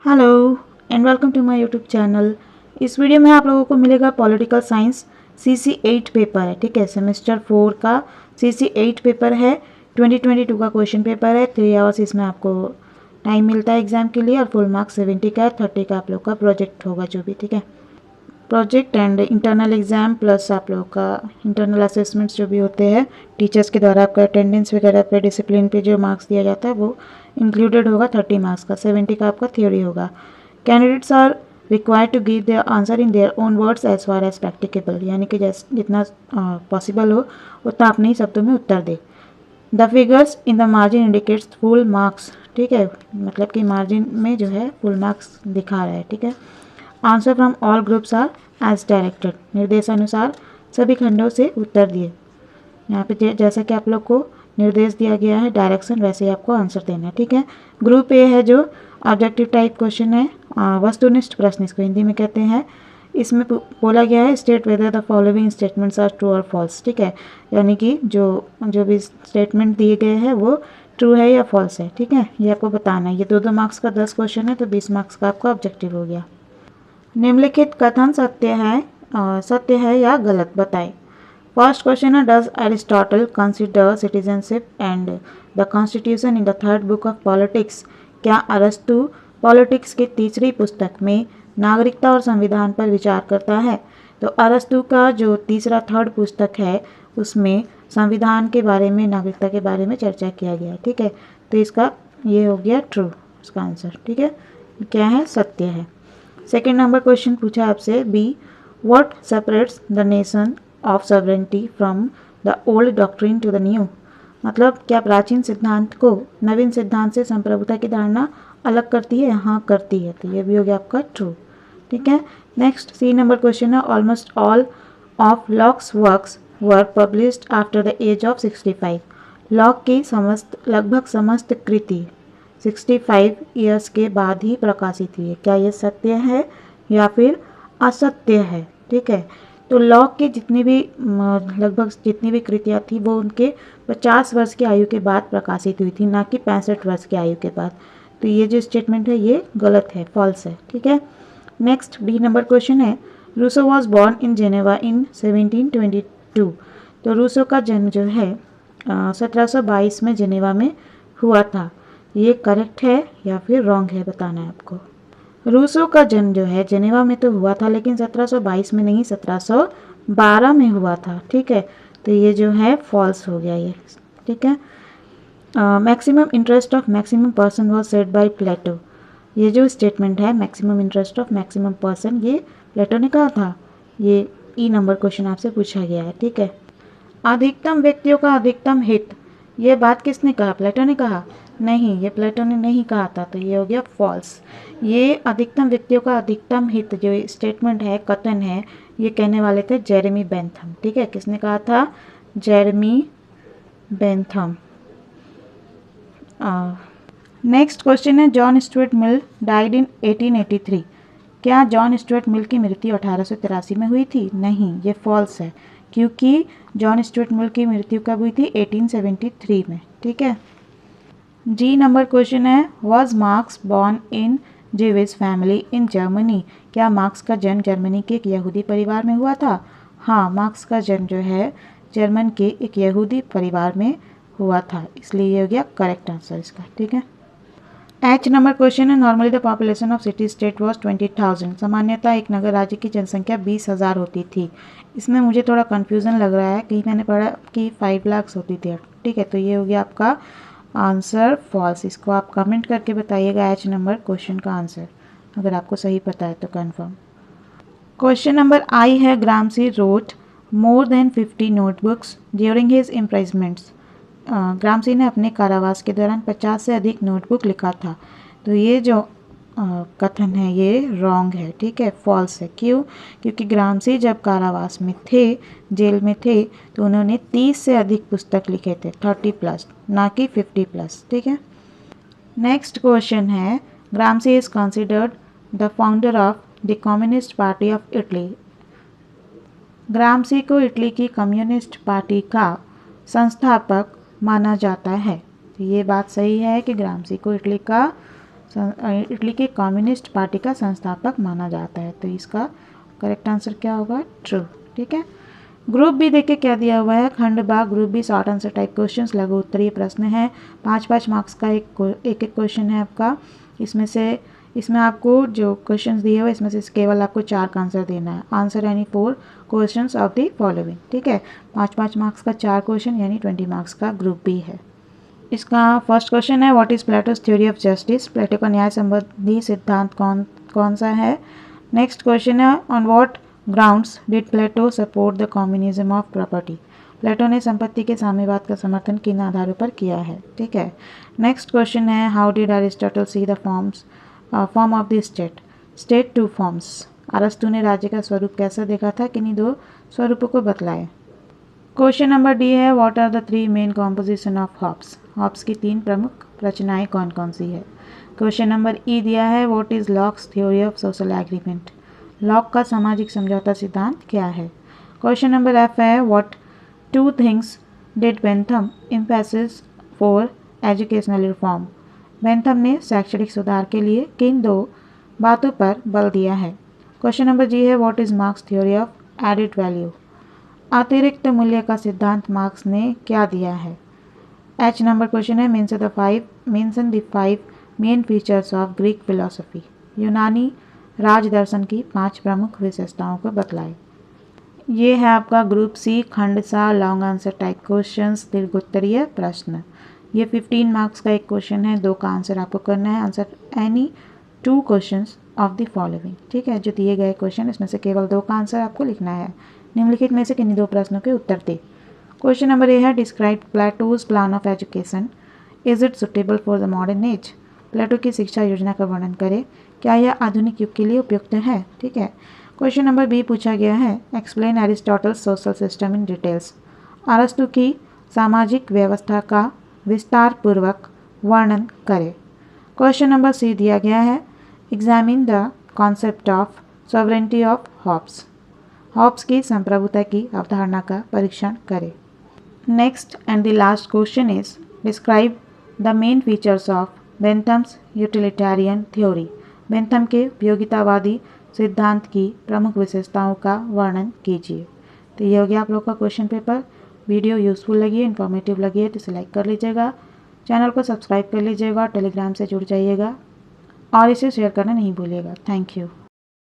Hello and welcome to my YouTube channel. इस video में आप लोगों को मिलेगा पॉलिटिकल साइंस CC8 पेपर है, ठीक है। सेमेस्टर 4 का CC8 पेपर है। 2022 का क्वेश्चन पेपर है। 3 आवर्स इसमें आपको टाइम मिलता है एग्जाम के लिए और फुल मार्क्स 70 का है। 30 का आप लोग का प्रोजेक्ट होगा जो भी, ठीक है। Project and internal exam plus आप लोगों का इंटरनल असेसमेंट्स जो भी होते हैं टीचर्स के द्वारा आपका अटेंडेंस वगैरह पे डिसिप्लिन पे जो मार्क्स दिया जाता है वो इंक्लूडेड होगा। 30 मार्क्स का, 70 का आपका थ्योरी होगा। Candidates are required to give their answer in their own words as far as practicable, यानी कि जितना पॉसिबल हो उतना अपने ही शब्दों में उत्तर दे। The figures in the margin indicates full marks, ठीक है, मतलब कि मार्जिन में जो है फुल मार्क्स दिखा रहा है, ठीक है। Answer from all groups are as directed, निर्देशानुसार सभी खंडों से उत्तर दिए। यहाँ पे जैसा कि आप लोग को निर्देश दिया गया है डायरेक्शन, वैसे ही आपको आंसर देना है, ठीक है। ग्रुप ए है जो ऑब्जेक्टिव टाइप क्वेश्चन है, वस्तुनिष्ठ प्रश्न इसको हिंदी में कहते हैं। इसमें बोला गया है state whether the following statements are true और फॉल्स, ठीक है, यानी कि जो भी स्टेटमेंट दिए गए हैं वो ट्रू है या फॉल्स है, ठीक है, ये आपको बताना है। ये 2-2 मार्क्स का 10 क्वेश्चन है तो 20 मार्क्स का आपका ऑब्जेक्टिव हो गया। निम्नलिखित कथन सत्य है या गलत बताएं। फर्स्ट क्वेश्चन है, does Aristotle consider citizenship and the constitution in the third book of politics. क्या अरस्तु पॉलिटिक्स की तीसरी पुस्तक में नागरिकता और संविधान पर विचार करता है? तो अरस्तु का जो थर्ड पुस्तक है उसमें संविधान के बारे में, नागरिकता के बारे में चर्चा किया गया है, ठीक है। तो इसका ये हो गया ट्रू, इसका आंसर, ठीक है, क्या है, सत्य है। सेकेंड नंबर क्वेश्चन पूछा आपसे, B, what separates the nation of sovereignty from the old doctrine to the new. मतलब क्या प्राचीन सिद्धांत को नवीन सिद्धांत से संप्रभुता की धारणा अलग करती है? हाँ, करती है, तो ये भी हो गया आपका ट्रू, ठीक है। नेक्स्ट सी नंबर क्वेश्चन है, almost all of Locke's works were published after the age of 65। Locke की लगभग समस्त कृति 65 ईयर्स के बाद ही प्रकाशित हुई है। क्या ये सत्य है या फिर असत्य है, ठीक है। तो लॉक की लगभग जितनी भी कृतियाँ थी वो उनके 50 वर्ष की आयु के बाद प्रकाशित हुई थी, ना कि 65 वर्ष की आयु के बाद। तो ये जो स्टेटमेंट है ये गलत है, फॉल्स है, ठीक है। नेक्स्ट डी नंबर क्वेश्चन है, Rousseau was born in Geneva in 1722। तो रूसो का जन्म जो है 1722 में जेनेवा में हुआ था। ये करेक्ट है या फिर रॉन्ग है, बताना है आपको। रूसो का जन्म जो है जेनेवा में तो हुआ था लेकिन 1722 में नहीं, 1712 में हुआ था, ठीक है। तो ये जो है फॉल्स हो गया ये, ठीक है। Maximum interest of maximum person was set by Plato. ये जो स्टेटमेंट है maximum interest of maximum person, ये प्लेटो ने कहा था। ये ई नंबर क्वेश्चन आपसे पूछा गया है, ठीक है। अधिकतम व्यक्तियों का अधिकतम हित, ये बात किसने कहा? प्लेटो ने कहा? नहीं, ये प्लेटो ने नहीं कहा था, तो ये हो गया फॉल्स। ये अधिकतम व्यक्तियों का अधिकतम हित जो स्टेटमेंट है, कथन है, ये कहने वाले थे जेरेमी बेंथम, ठीक है। किसने कहा था? Jeremy Bentham. नेक्स्ट क्वेश्चन है, John Stuart Mill died in 1883। क्या जॉन स्टुअर्ट मिल की मृत्यु 1883 में हुई थी? नहीं, ये फॉल्स है, क्योंकि जॉन स्टुअर्ट मिल की मृत्यु कब हुई थी? 1873 में, ठीक है। जी नंबर क्वेश्चन है, was marks born in Jewish family in Germany. क्या मार्क्स का जन्म जर्मनी के एक यहूदी परिवार में हुआ था? हाँ, मार्क्स का जन्म जो है जर्मन के एक यहूदी परिवार में हुआ था, इसलिए ये हो गया करेक्ट आंसर इसका, ठीक है। एच नंबर क्वेश्चन है, normally the population of city state was 20,000। सामान्यतः एक नगर राज्य की जनसंख्या 20,000 होती थी। इसमें मुझे थोड़ा कन्फ्यूज़न लग रहा है, कहीं मैंने पढ़ा कि 5 लाख होती थी, ठीक है। तो ये हो गया आपका आंसर फॉल्स। इसको आप कमेंट करके बताइएगा एच नंबर क्वेश्चन का आंसर, अगर आपको सही पता है तो कन्फर्म। क्वेश्चन नंबर आई है, Gramsci wrote more than 50 notebooks during his imprisonments. Gramsci ने अपने कारावास के दौरान 50 से अधिक नोटबुक लिखा था। तो ये जो कथन है ये रॉन्ग है, ठीक है, फॉल्स है। क्यों? क्योंकि ग्रामसी जब कारावास में थे, जेल में थे, तो उन्होंने 30 से अधिक पुस्तक लिखे थे, 30+, ना कि 50+, ठीक है। नेक्स्ट क्वेश्चन है, Gramsci is considered the founder of the communist party of Italy. Gramsci को इटली की कम्युनिस्ट पार्टी का संस्थापक माना जाता है। तो ये बात सही है कि ग्रामसी को इटली का इटली के कम्युनिस्ट पार्टी का संस्थापक माना जाता है। तो इसका करेक्ट आंसर क्या होगा? ट्रू। ठीक है। ग्रुप बी देखिए क्या दिया हुआ है, खंड बा group B short answer type questions, लघु उत्तरीय प्रश्न है। 5-5 मार्क्स का एक क्वेश्चन है आपका। इसमें आपको जो क्वेश्चंस दिए हुए इसमें से केवल आपको 4 का आंसर देना है। आंसर यानी 4 क्वेश्चंस ऑफ द फॉलोइंग। ठीक है। 5-5 मार्क्स का 4 क्वेश्चन यानी 20 मार्क्स का ग्रुप बी है। इसका फर्स्ट क्वेश्चन है, what is Plato's theory of justice? Plato का न्याय संबंधी सिद्धांत कौन सा है? नेक्स्ट क्वेश्चन है, on what grounds did Plato support the communism of property? Plato ने संपत्ति के साम्यवाद का समर्थन किन आधारों पर किया है? ठीक है। नेक्स्ट क्वेश्चन है, how did Aristotle see the form of the state 2 forms? अरस्तु ने राज्य का स्वरूप कैसा देखा था? किन्हीं 2 स्वरूपों को बतलाए। क्वेश्चन नंबर डी है, what are the 3 main composition of Hobbes? Hobbes की 3 प्रमुख रचनाएं कौन कौन सी है? क्वेश्चन नंबर ई दिया है, what is locks theory of social agreement? Lock का सामाजिक समझौता सिद्धांत क्या है? क्वेश्चन नंबर एफ है, what 2 things did Bentham emphasis for educational reform? Bentham ने शैक्षणिक सुधार के लिए किन 2 बातों पर बल दिया है? क्वेश्चन नंबर जी है, what is marks theory of added value? अतिरिक्त मूल्य का सिद्धांत मार्क्स ने क्या दिया है? एच नंबर क्वेश्चन है, mention the 5 main features of Greek philosophy? यूनानी राज दर्शन की 5 प्रमुख विशेषताओं को बतलाए। ये है आपका ग्रुप सी खंड सा लॉन्ग आंसर टाइप क्वेश्चंस, दीर्घोत्तरीय प्रश्न। ये 15 मार्क्स का एक क्वेश्चन है, 2 का आंसर आपको करना है। Answer any 2 questions of the following. ठीक है। जो दिए गए क्वेश्चन इसमें से केवल 2 का आंसर आपको लिखना है। निम्नलिखित में से किन्हीं 2 प्रश्नों के उत्तर दे। क्वेश्चन नंबर ए है, describe Plato's plan of education, is it suitable for the modern age? Plato की शिक्षा योजना का वर्णन करें, क्या यह आधुनिक युग के लिए उपयुक्त है? ठीक है। क्वेश्चन नंबर बी पूछा गया है, explain Aristotle's social system in details? अरस्तु की सामाजिक व्यवस्था का विस्तार पूर्वक वर्णन करें। क्वेश्चन नंबर सी दिया गया है, examine the concept of sovereignty of Hobbes? Hobbes की संप्रभुता की अवधारणा का परीक्षण करें। Next and the last question is, describe the main features of Bentham's utilitarian theory? Bentham के उपयोगितावादी सिद्धांत की प्रमुख विशेषताओं का वर्णन कीजिए। तो ये हो गया आप लोग का क्वेश्चन पेपर। वीडियो यूजफुल लगी है, इन्फॉर्मेटिव लगी है तो इसे लाइक कर लीजिएगा, चैनल को सब्सक्राइब कर लीजिएगा, टेलीग्राम से जुड़ जाइएगा और इसे शेयर करना नहीं भूलिएगा। Thank you.